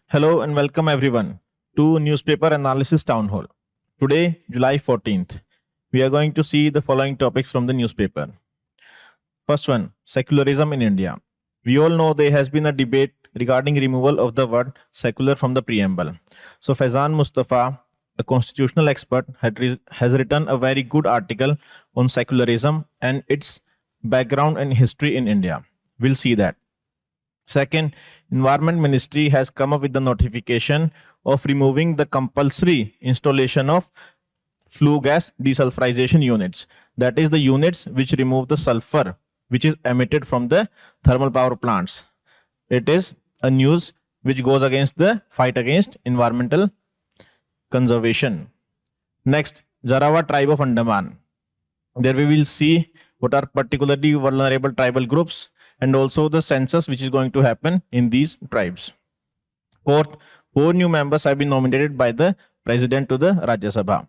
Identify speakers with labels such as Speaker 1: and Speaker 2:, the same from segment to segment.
Speaker 1: Hello and welcome everyone to Newspaper Analysis Townhall. Today, July 14th, we are going to see the following topics from the newspaper. First one, secularism in India. We all know there has been a debate regarding removal of the word secular from the preamble. So Faizan Mustafa, a constitutional expert, has written a very good article on secularism and its background and history in India. We'll see that. Second, Environment Ministry has come up with the notification of removing the compulsory installation of flue gas desulfurization units. That is the units which remove the sulphur which is emitted from the thermal power plants. It is a news which goes against the fight against environmental conservation. Next, Jarawa Tribe of Andaman. There we will see what are particularly vulnerable tribal groups and also the census which is going to happen in these tribes. Fourth, 4 new members have been nominated by the President to the Rajya Sabha.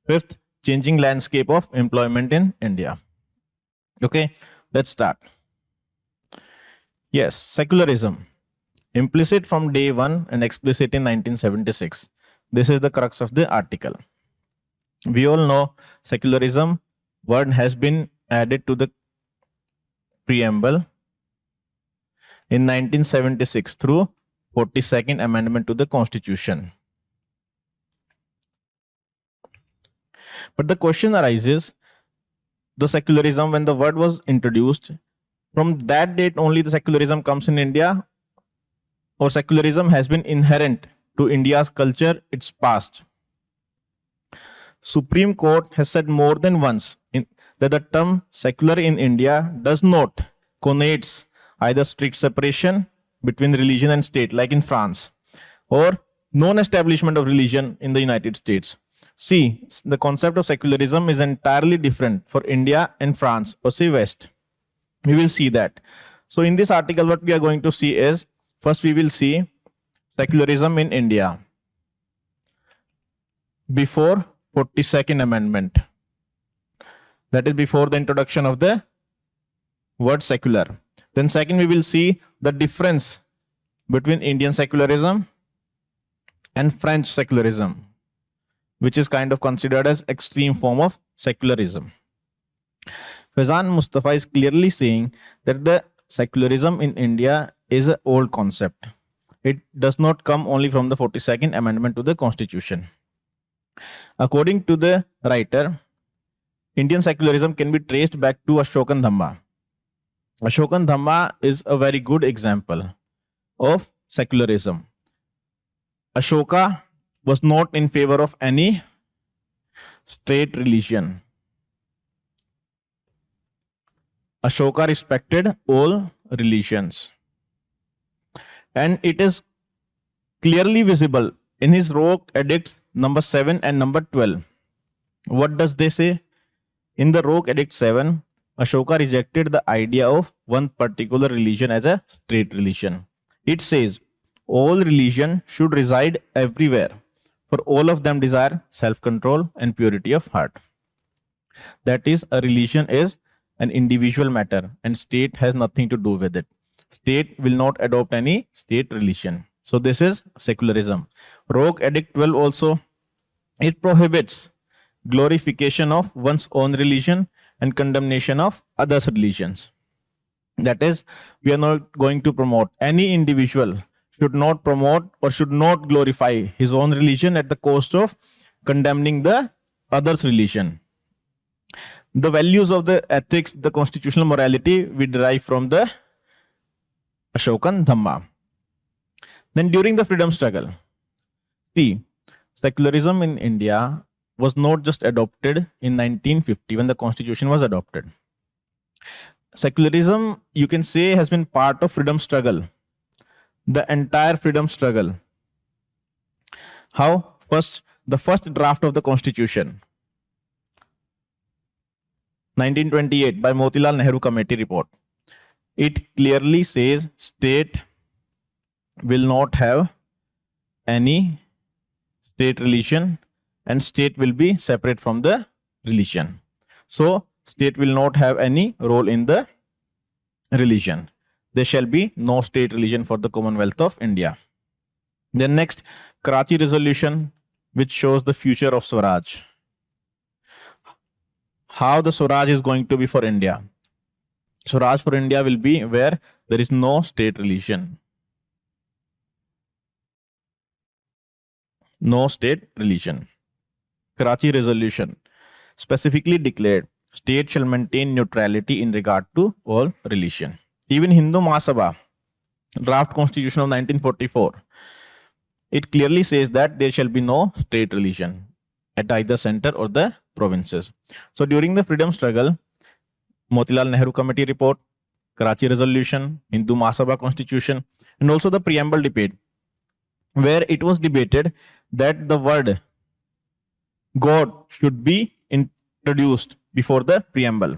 Speaker 1: Fifth, changing landscape of employment in India. Okay, let's start. Yes, secularism. Implicit from day one and explicit in 1976. This is the crux of the article. We all know secularism word has been added to the preamble in 1976 through 42nd Amendment to the Constitution. But the question arises, the secularism, when the word was introduced, from that date only the secularism comes in India, or secularism has been inherent to India's culture, its past. Supreme Court has said more than once that the term secular in India does not connotes either strict separation between religion and state like in France, or non-establishment of religion in the United States. See, the concept of secularism is entirely different for India and France, or say West. We will see that. So in this article, what we are going to see is, first we will see secularism in India before 42nd Amendment. That is before the introduction of the word secular. Then second, we will see the difference between Indian secularism and French secularism, which is kind of considered as extreme form of secularism. Faizan Mustafa is clearly saying that the secularism in India is an old concept. It does not come only from the 42nd Amendment to the Constitution. According to the writer, Indian secularism can be traced back to Ashokan Dhamma. Ashokan Dhamma is a very good example of secularism. Ashoka was not in favor of any state religion. Ashoka respected all religions. And it is clearly visible in his rogue edicts number 7 and number 12. What does they say? In the rogue edict 7, Ashoka rejected the idea of one particular religion as a state religion. It says, all religion should reside everywhere, for all of them desire self-control and purity of heart. That is, a religion is an individual matter and state has nothing to do with it. State will not adopt any state religion. So this is secularism. Rogue Edict 12 also, it prohibits glorification of one's own religion and condemnation of others' religions. That is, we are not going to promote. Any individual should not promote or should not glorify his own religion at the cost of condemning the other's religion. The values of the ethics, the constitutional morality, we derive from the Ashokan Dhamma. Then during the freedom struggle, see, secularism in India was not just adopted in 1950 when the constitution was adopted. Secularism, you can say, has been part of freedom struggle, the entire freedom struggle. How? First, the first draft of the constitution, 1928 by Motilal Nehru Committee report. It clearly says state will not have any state religion and state will be separate from the religion. So state will not have any role in the religion. there shall be no state religion for the Commonwealth of India. Then next, Karachi Resolution, which shows the future of Swaraj. How the Swaraj is going to be for India. Swaraj for India will be where there is no state religion. No state religion. Karachi Resolution specifically declared state shall maintain neutrality in regard to all religion. Even Hindu Mahasabha, draft constitution of 1944, it clearly says that there shall be no state religion at either center or the provinces. So during the freedom struggle, Motilal Nehru Committee report, Karachi Resolution, Hindu Mahasabha Constitution, and also the preamble debate, where it was debated that the word God should be introduced before the preamble.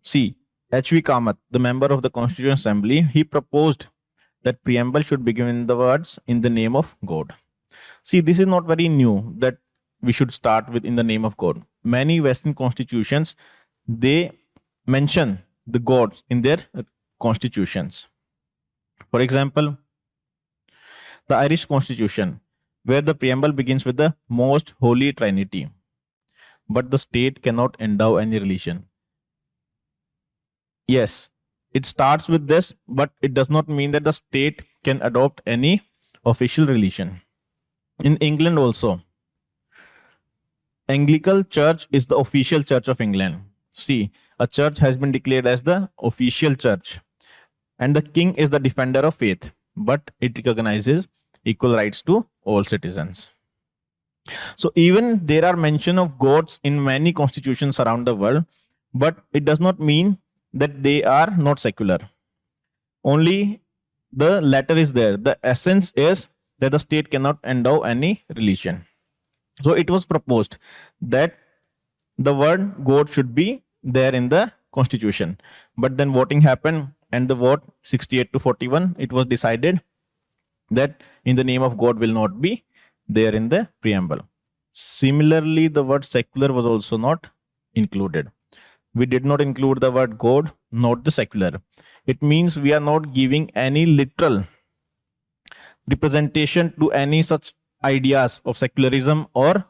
Speaker 1: See, 𝐻𝐕 𝐸𝐴𝐚𝐿, the member of the Constituent Assembly, he proposed that preamble should begin in the words in the name of God. See, this is not very new that we should start with in the name of God. Many Western constitutions, they mention the gods in their constitutions. For example, the Irish Constitution, where the preamble begins with the most holy trinity, but the state cannot endow any religion. Yes, it starts with this, but it does not mean that the state can adopt any official religion. In England also, Anglican Church is the official church of England. See, a church has been declared as the official church, and the king is the defender of faith, but it recognizes equal rights to all citizens. So even there are mention of gods in many constitutions around the world, but it does not mean that they are not secular. Only the letter is there. The essence is that the state cannot endow any religion. So it was proposed that the word God should be there in the constitution. But then voting happened, and the vote 68 to 41, it was decided that in the name of God will not be there in the preamble. Similarly, the word secular was also not included. We did not include the word God, not the secular. It means we are not giving any literal representation to any such ideas of secularism or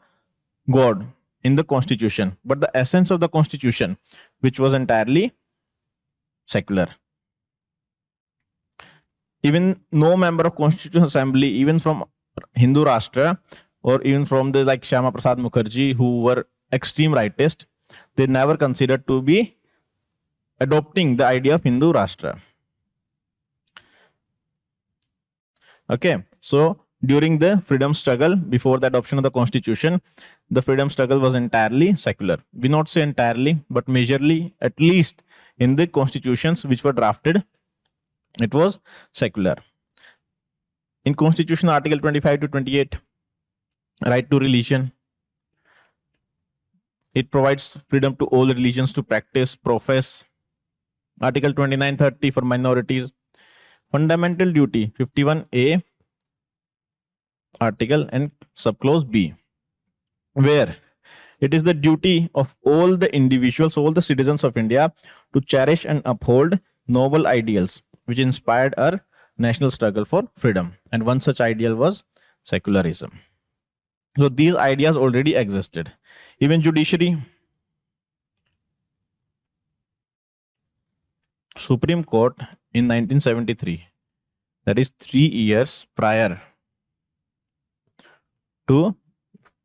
Speaker 1: God in the constitution, but the essence of the constitution, which was entirely secular. Even no member of Constitutional Assembly, even from Hindu Rashtra or even from the like Shyama Prasad Mukherjee, who were extreme rightist, they never considered to be adopting the idea of Hindu Rashtra. Okay, so during the freedom struggle, before the adoption of the constitution, the freedom struggle was entirely secular. We not say entirely, but majorly, at least in the constitutions which were drafted, it was secular. In Constitution, Article 25 to 28, right to religion, it provides freedom to all religions to practice, profess. Article 29-30 for minorities. Fundamental duty, 51A, article and subclause B, where it is the duty of all the individuals, all the citizens of India to cherish and uphold noble ideals which inspired our national struggle for freedom. And one such ideal was secularism. So these ideas already existed. Even judiciary, Supreme Court in 1973, that is 3 years prior to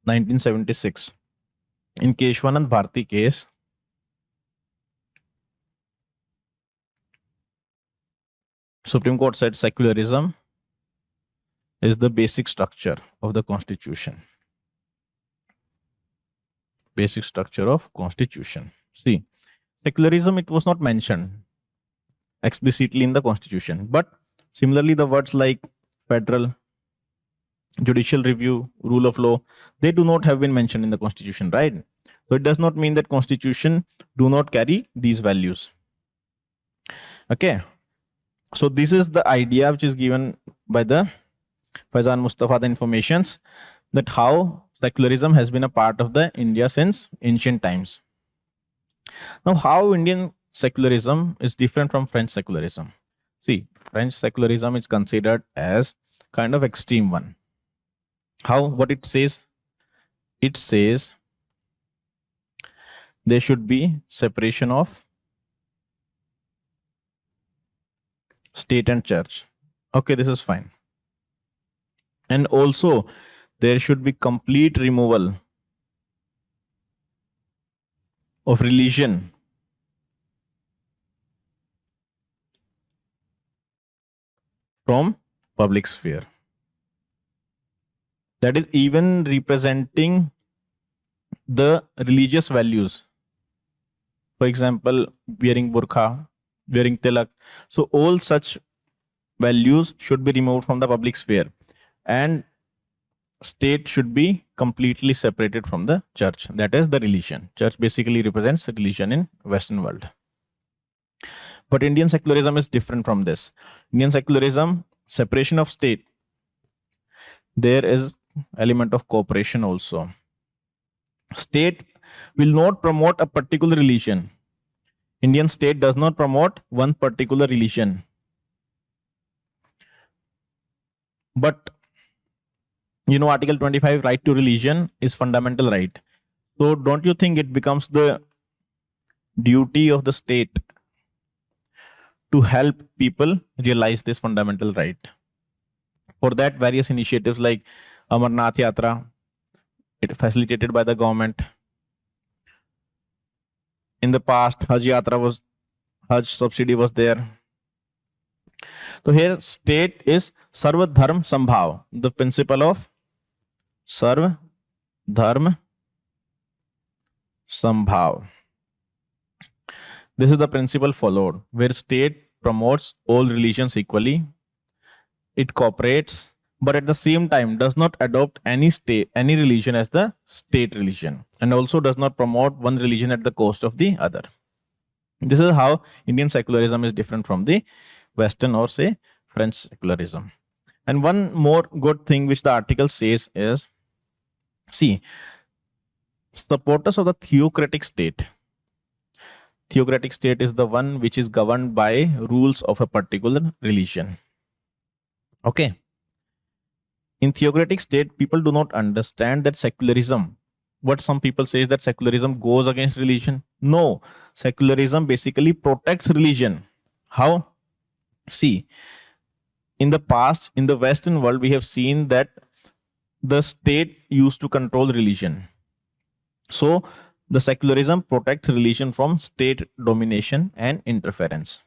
Speaker 1: 1976, in Keshwanand Bharti case, Supreme Court said secularism is the basic structure of the constitution. Basic structure of constitution. See, secularism, it was not mentioned explicitly in the constitution, but similarly the words like federal, judicial review, rule of law, they do not have been mentioned in the constitution, right? So it does not mean that constitution do not carry these values. Okay, so this is the idea which is given by the Faizan Mustafa, the informations, that how secularism has been a part of the India since ancient times. Now, how Indian secularism is different from French secularism? See, French secularism is considered as kind of extreme one. How? What it says? It says there should be separation of state and church. Okay, this is fine. And also there should be complete removal of religion from public sphere. That is even representing the religious values. For example, wearing burqa, wearing tilak. So all such values should be removed from the public sphere, and state should be completely separated from the church. That is the religion. Church basically represents religion in Western world. But Indian secularism is different from this. Indian secularism, separation of state. There is element of cooperation also. State will not promote a particular religion. Indian state does not promote one particular religion. But Article 25, right to religion, is fundamental right. So don't you think it becomes the duty of the state to help people realize this fundamental right? For that, various initiatives like Amarnath Yatra, it facilitated by the government. In the past, Hajj subsidy was there. So here state is Sarva Dharm Sambhav, the principle of Sarva Dharm Sambhav. This is the principle followed, where state promotes all religions equally. It cooperates, but at the same time does not adopt any religion as the state religion, and also does not promote one religion at the cost of the other. This is how Indian secularism is different from the Western or say French secularism. And one more good thing which the article says is, see, supporters of the theocratic state. Theocratic state is the one which is governed by rules of a particular religion. Okay. In theocratic state, people do not understand that secularism, what some people say is that secularism goes against religion. No, secularism basically protects religion. How? See, in the past, in the Western world, we have seen that the state used to control religion. So the secularism protects religion from state domination and interference.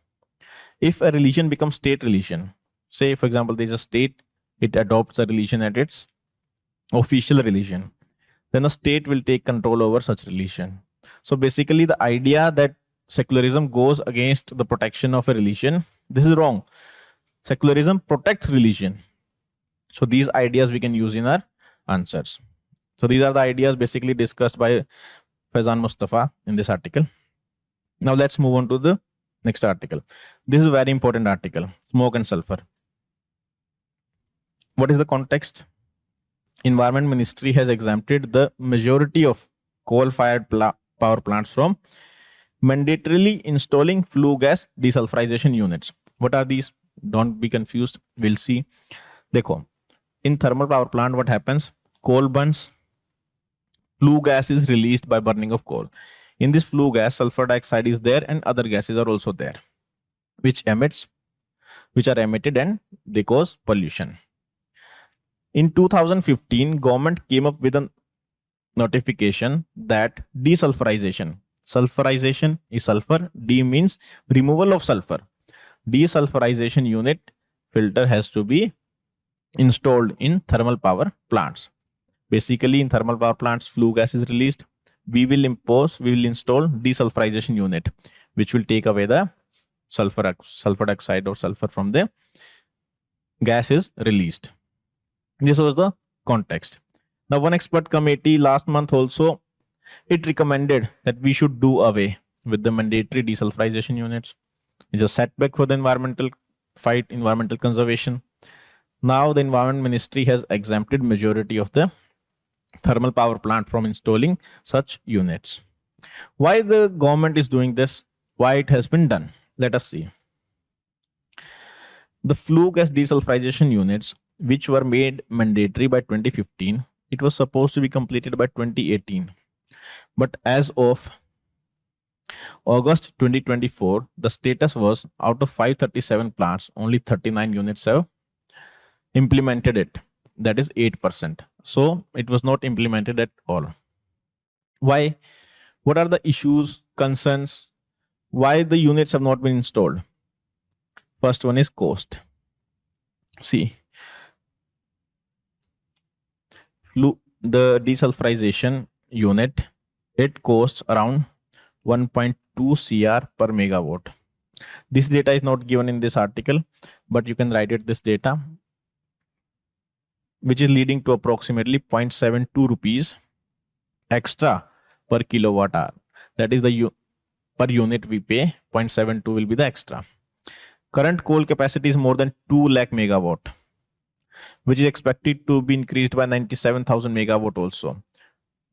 Speaker 1: If a religion becomes state religion, say for example, there is a state, it adopts a religion as its official religion, then the state will take control over such religion. So basically the idea that secularism goes against the protection of a religion, this is wrong. Secularism protects religion. So these ideas we can use in our answers. So these are the ideas basically discussed by Faizan Mustafa in this article. Now let's move on to the next article. This is a very important article, smoke and sulfur. What is the context? Environment Ministry has exempted the majority of coal-fired power plants from mandatorily installing flue gas desulfurization units. What are these? Don't be confused. We'll see. Dekho. In thermal power plant, what happens? Coal burns. Flue gas is released by burning of coal. In this flue gas, sulfur dioxide is there and other gases are also there, which are emitted and they cause pollution. In 2015, government came up with a notification that desulfurization, sulfurization is sulfur, D means removal of sulfur. Desulfurization unit filter has to be installed in thermal power plants. Basically, in thermal power plants, flue gas is released. We will install desulfurization unit, which will take away the sulfur dioxide or sulfur from the gas is released. This was the context. Now, one expert committee last month also, it recommended that we should do away with the mandatory desulfurization units. It's a setback for the environmental fight, environmental conservation. Now, the Environment Ministry has exempted majority of the thermal power plant from installing such units. Why the government is doing this? why it has been done. Let us see. The flue gas desulfurization units, which were made mandatory by 2015, it was supposed to be completed by 2018. But as of August 2024, the status was out of 537 plants, only 39 units have implemented it. That is 8%. So it was not implemented at all. Why? What are the issues, concerns? Why the units have not been installed? First one is cost. See, the desulfurization unit, it costs around 1.2 CR per megawatt. This data is not given in this article, but you can write it this data, which is leading to approximately 0.72 rupees extra per kilowatt hour. That is the per unit we pay, 0.72 will be the extra. Current coal capacity is more than 2 lakh megawatt, which is expected to be increased by 97,000 megawatt also.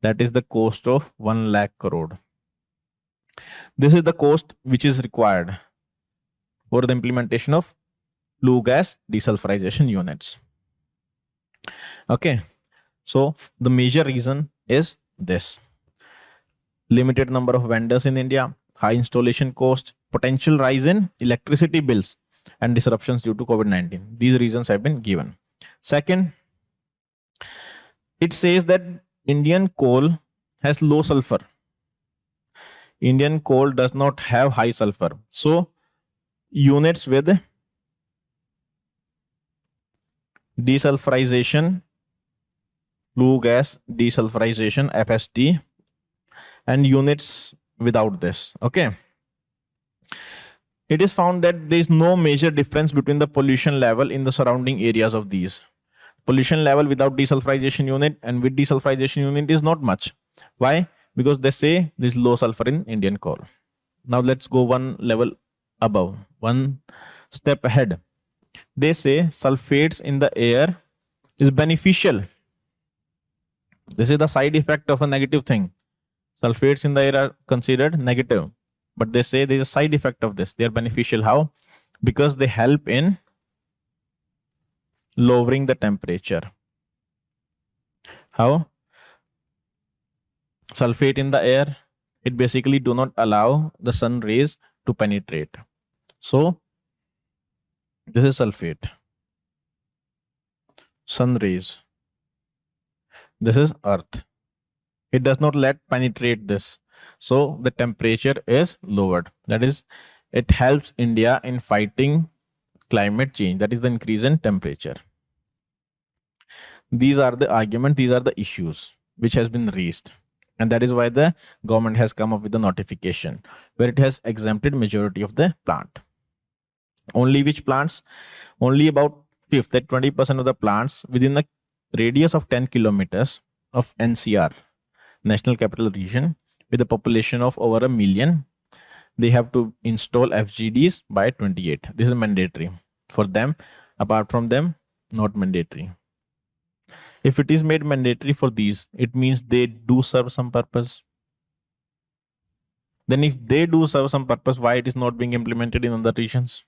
Speaker 1: That is the cost of 1 lakh crore. This is the cost which is required for the implementation of flue gas desulfurization units. Okay, so the major reason is this: limited number of vendors in India, high installation cost, potential rise in electricity bills, and disruptions due to COVID-19. These reasons have been given. Second, it says that Indian coal has low sulfur. Indian coal does not have high sulfur. So units with desulfurization, flue gas desulfurization, FSD, and units without this. Okay. It is found that there is no major difference between the pollution level in the surrounding areas of these. Pollution level without desulfurization unit and with desulfurization unit is not much. Why? Because they say there is low sulfur in Indian coal. Now let's go one level above, one step ahead. They say sulfates in the air is beneficial. This is the side effect of a negative thing. Sulfates in the air are considered negative, but they say there is a side effect of this. They are beneficial. How? Because they help in lowering the temperature. How? Sulfate in the air, it basically do not allow the sun rays to penetrate. So this is sulfate, sun rays. This is earth. It does not let penetrate this. So the temperature is lowered. That is, it helps India in fighting climate change. That is the increase in temperature. These are the arguments, these are the issues which has been raised. And that is why the government has come up with the notification where it has exempted majority of the plant. Only which plants? Only about 20% of the plants within the radius of 10 kilometers of NCR, National Capital Region, with a population of over 1 million, they have to install FGDs by 28. This is mandatory for them. Apart from them, not mandatory. If it is made mandatory for these, it means they do serve some purpose. Then if they do serve some purpose, why it is not being implemented in other regions?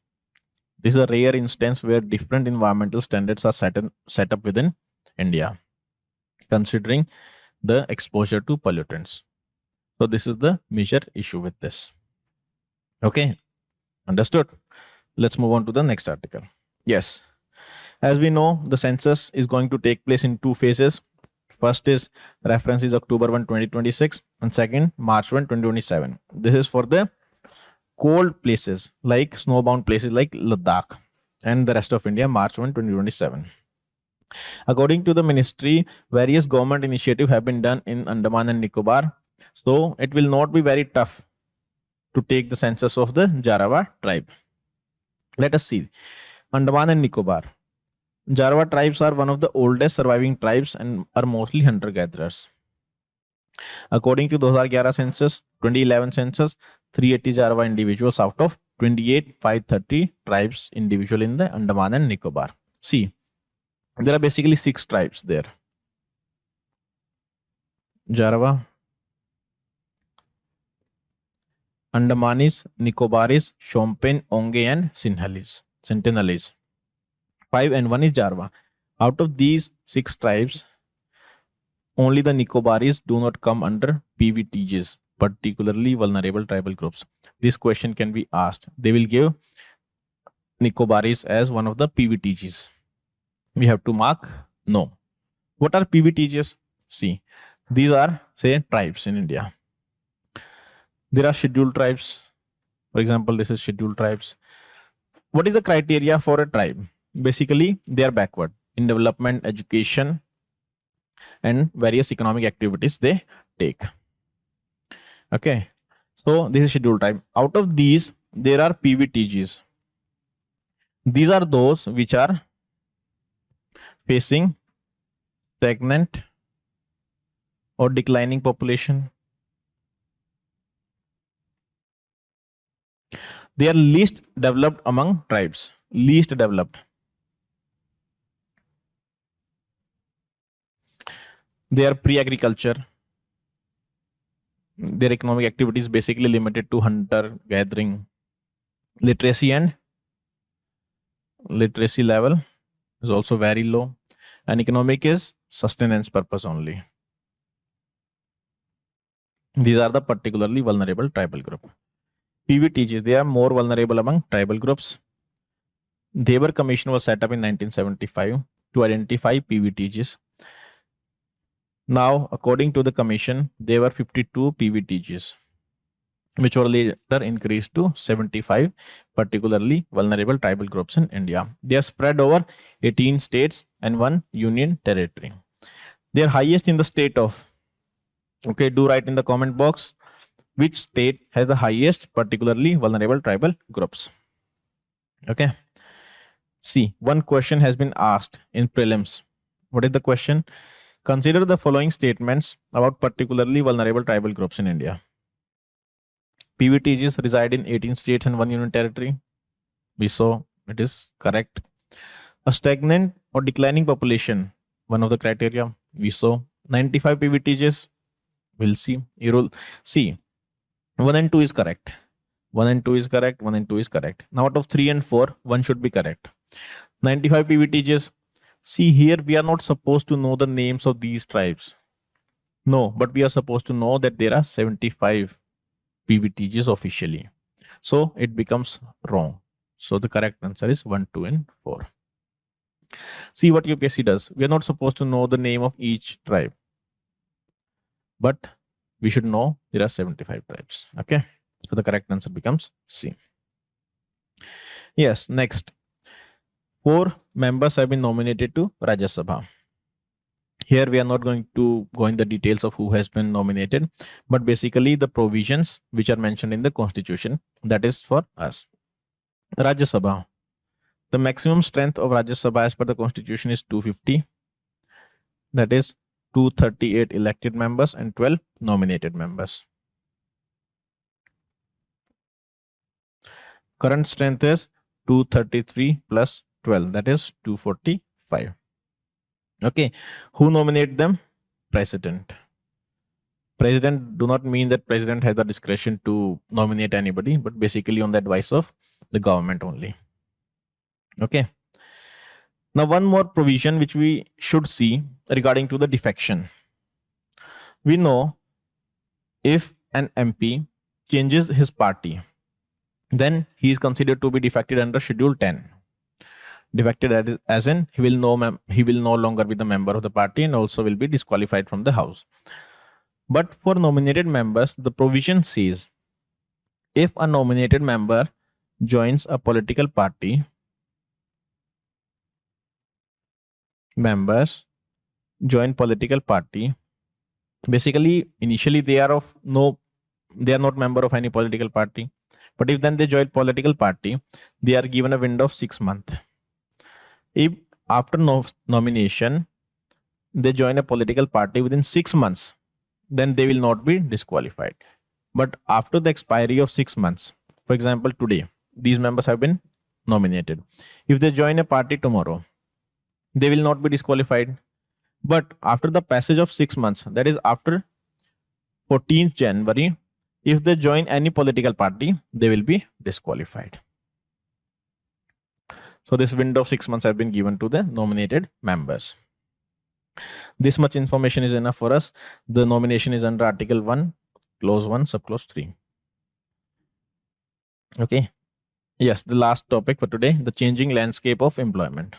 Speaker 1: This is a rare instance where different environmental standards are set up within India, considering the exposure to pollutants. So this is the major issue with this. Okay, understood? Let's move on to the next article. Yes. As we know, the census is going to take place in 2 phases. First is reference is October 1, 2026 and second March 1, 2027. This is for the cold places like snowbound places like Ladakh and the rest of India, March 1, 2027. According to the ministry, various government initiatives have been done in Andaman and Nicobar. So it will not be very tough to take the census of the Jarawa tribe. Let us see. Andaman and Nicobar. Jarawa tribes are one of the oldest surviving tribes and are mostly hunter-gatherers. According to 2011 census, 2011 census, 380 Jarawa individuals out of 28,530 tribes individual in the Andaman and Nicobar. See, there are basically 6 tribes there. Jarawa, Andamanis, Nicobaris, Shompen, Onge, and Sentinelese. 5 and 1 is Jarawa. Out of these 6 tribes, only the Nicobaris do not come under PVTGs, particularly vulnerable tribal groups. This question can be asked. They will give Nicobaris as one of the PVTGs. We have to mark no. What are PVTGs? See, these are, say, tribes in India. There are scheduled tribes. For example, this is scheduled tribes. What is the criteria for a tribe? Basically, they are backward in development, education, and various economic activities they take. Okay, so this is scheduled tribe. Out of these, there are PVTGs. These are those which are facing stagnant or declining population. They are least developed among tribes. Least developed. They are pre-agriculture. Their economic activity is basically limited to hunter gathering. Literacy level is also very low, and economic is sustenance purpose only. These are the particularly vulnerable tribal group. PVTGs, they are more vulnerable among tribal groups. Devar Commission was set up in 1975 to identify PVTGs. Now, according to the commission, there were 52 PVTGs, which were later increased to 75 particularly vulnerable tribal groups in India. They are spread over 18 states and 1 union territory. They are highest in the state of, okay, do write in the comment box which state has the highest particularly vulnerable tribal groups. Okay. See, one question has been asked in prelims. What is the question? Consider the following statements about particularly vulnerable tribal groups in India. PVTGs reside in 18 states and 1 union territory. We saw it is correct. A stagnant or declining population, one of the criteria. We saw 95 PVTGs. We'll see. You will see 1 and 2 is correct. 1 and 2 is correct. 1 and 2 is correct. Now out of 3 and 4, 1 should be correct. 95 PVTGs. See, here we are not supposed to know the names of these tribes. No, but we are supposed to know that there are 75 PVTGs officially. So it becomes wrong. So the correct answer is 1, 2, and 4. See what UPSC does. We are not supposed to know the name of each tribe, but we should know there are 75 tribes. Okay. So the correct answer becomes C. Yes, next. 4 members have been nominated to Rajya Sabha. Here we are not going to go in the details of who has been nominated, but basically the provisions which are mentioned in the constitution, that is for us. Rajya Sabha. The maximum strength of Rajya Sabha as per the constitution is 250. That is 238 elected members and 12 nominated members. Current strength is 233 plus 12, that is 245. Okay, who nominate them? President. President do not mean that president has the discretion to nominate anybody, but basically on the advice of the government only. Okay. Now one more provision which we should see regarding to the defection. We know if an MP changes his party, then he is considered to be defected under Schedule 10. Defected as in he will no longer be the member of the party and also will be disqualified from the house. But for nominated members, the provision says if a nominated member joins a political party, members join political party, basically initially they are not member of any political party, but if then they join political party, they are given a window of 6 months. If after nomination they join a political party within 6 months, then they will not be disqualified. But after the expiry of 6 months, for example today these members have been nominated, if they join a party tomorrow, they will not be disqualified. But after the passage of 6 months, that is after 14th January If they join any political party, they will be disqualified. So this window of 6 months have been given to the nominated members. This much information is enough for us. The nomination is under Article 1, Clause 1, Subclause 3. Okay. Yes, the last topic for today, the changing landscape of employment.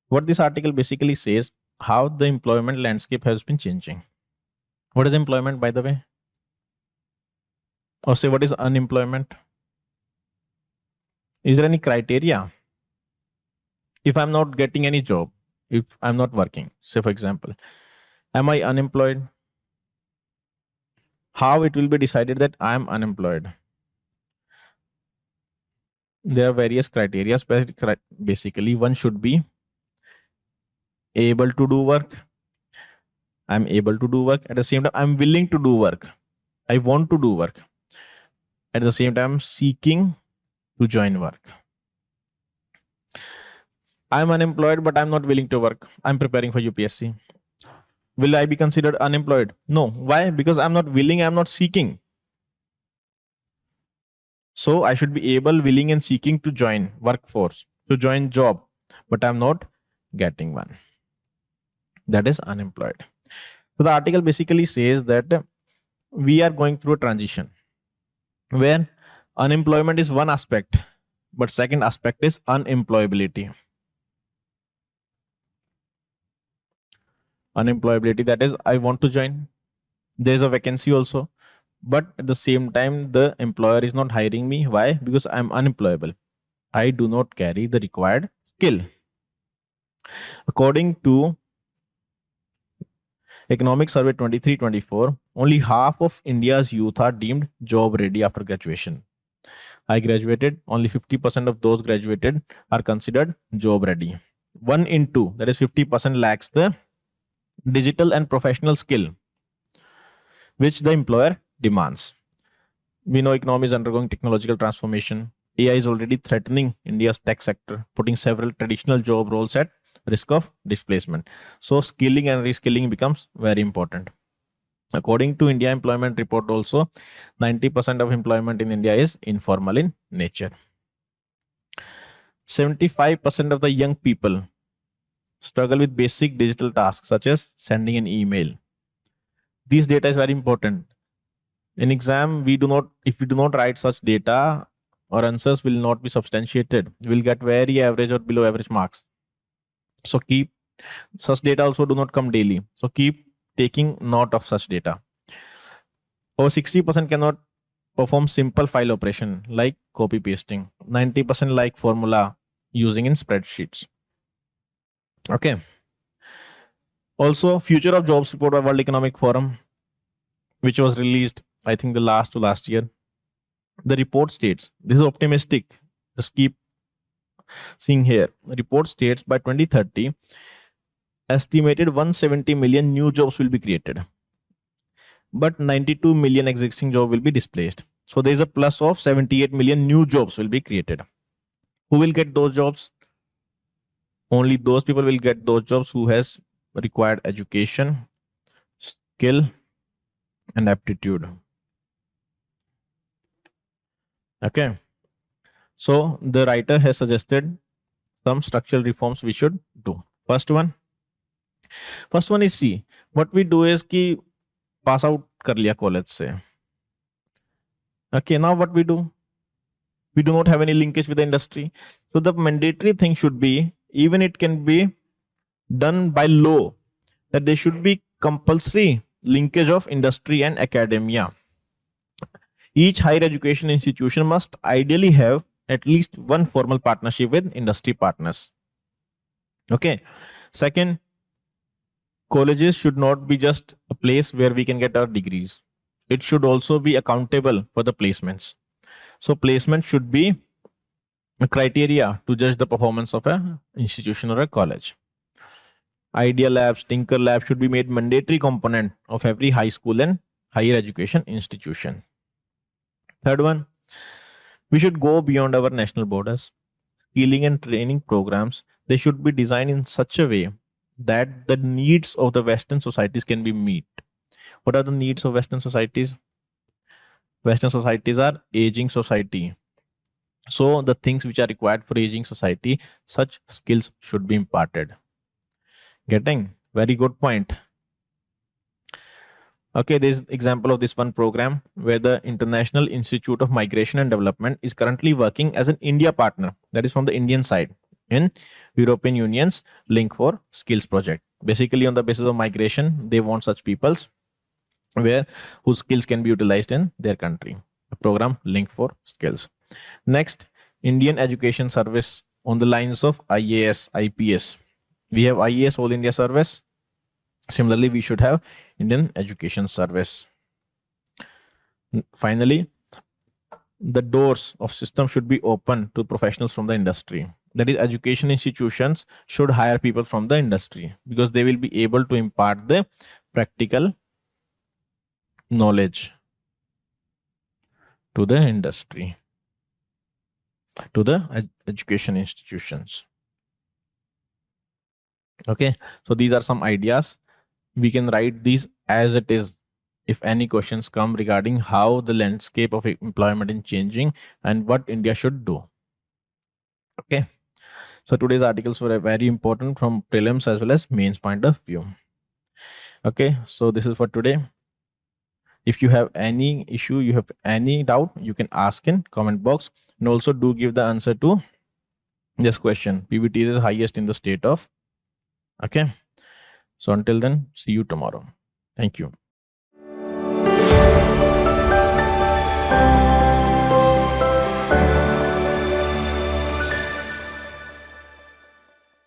Speaker 1: What this article basically says, how the employment landscape has been changing. What is employment, by the way? Or say, what is unemployment? Is there any criteria? If I'm not getting any job, if I'm not working, say for example, am I unemployed? How it will be decided that I am unemployed? There are various criteria. Basically, one should be able to do work. I'm able to do work. At the same time, I'm willing to do work. I want to do work. At the same time, I'm seeking to join work. I'm unemployed, but I'm not willing to work. I'm preparing for UPSC. Will I be considered unemployed? No. Why? Because I'm not willing, I'm not seeking. So I should be able, willing, and seeking to join workforce, to join job, but I'm not getting one. That is unemployed. So the article basically says that we are going through a transition where unemployment is one aspect, but second aspect is unemployability. Unemployability, that is, I want to join. There is a vacancy also, but at the same time, the employer is not hiring me. Why? Because I'm unemployable. I do not carry the required skill. According to Economic Survey 23-24, only half of India's youth are deemed job ready after graduation. I graduated, only 50% of those graduated are considered job ready. 1 in 2, that is 50%, lacks the digital and professional skill which the employer demands. We know economy is undergoing technological transformation. AI is already threatening India's tech sector, putting several traditional job roles at risk of displacement. So skilling and reskilling becomes very important. According to India Employment Report also, 90% of employment in India is informal in nature. 75% of the young people struggle with basic digital tasks such as sending an email. This data is very important. In exam, if we do not write such data, our answers will not be substantiated. We will get very average or below average marks. So keep such data also do not come daily. So keep taking note of such data. Over 60% cannot perform simple file operation like copy pasting. 90% like formula using in spreadsheets. Okay. Also, Future of Jobs report by World Economic Forum, which was released, I think, the last year. The report states, this is optimistic. Just keep seeing here. The report states by 2030, estimated 170 million new jobs will be created, but 92 million existing jobs will be displaced. So there is a plus of 78 million new jobs will be created. Who will get those jobs? Only those people will get those jobs who has required education, skill, and aptitude. Okay. So the writer has suggested some structural reforms we should do. First one is, see, what we do is ki pass out kar liya college se. Okay, now what we do? We do not have any linkage with the industry. So the mandatory thing should be, even it can be done by law, that there should be compulsory linkage of industry and academia. Each higher education institution must ideally have at least one formal partnership with industry partners. Okay. Second, colleges should not be just a place where we can get our degrees. It should also be accountable for the placements. So placement should be a criteria to judge the performance of an institution or a college. Idea labs, Tinker Lab should be made mandatory component of every high school and higher education institution. Third one, we should go beyond our national borders. Skilling and training programs, they should be designed in such a way that the needs of the Western societies can be met. What are the needs of Western societies? Western societies are aging society. So the things which are required for aging society, such skills should be imparted. Getting? Very good point. Okay, this example of this one program where the International Institute of Migration and Development is currently working as an India partner, that is from the Indian side, in European Union's Link for Skills project. Basically, on the basis of migration, they want such peoples whose skills can be utilized in their country. A program Link for Skills. Next, Indian Education Service on the lines of IAS, IPS. We have IAS, All India Service. Similarly, we should have Indian Education Service. Finally, the doors of system should be open to professionals from the industry. That is, education institutions should hire people from the industry because they will be able to impart the practical knowledge to the industry, to the education institutions. Okay, so these are some ideas. We can write these as it is if any questions come regarding how the landscape of employment is changing and what India should do. Okay, so today's articles were very important from prelims as well as mains point of view. Okay, so this is for today. If you have any issue, you have any doubt, you can ask in comment box, and also do give the answer to this question. PBT is highest in the state of. Okay, so until then, see you tomorrow. Thank you.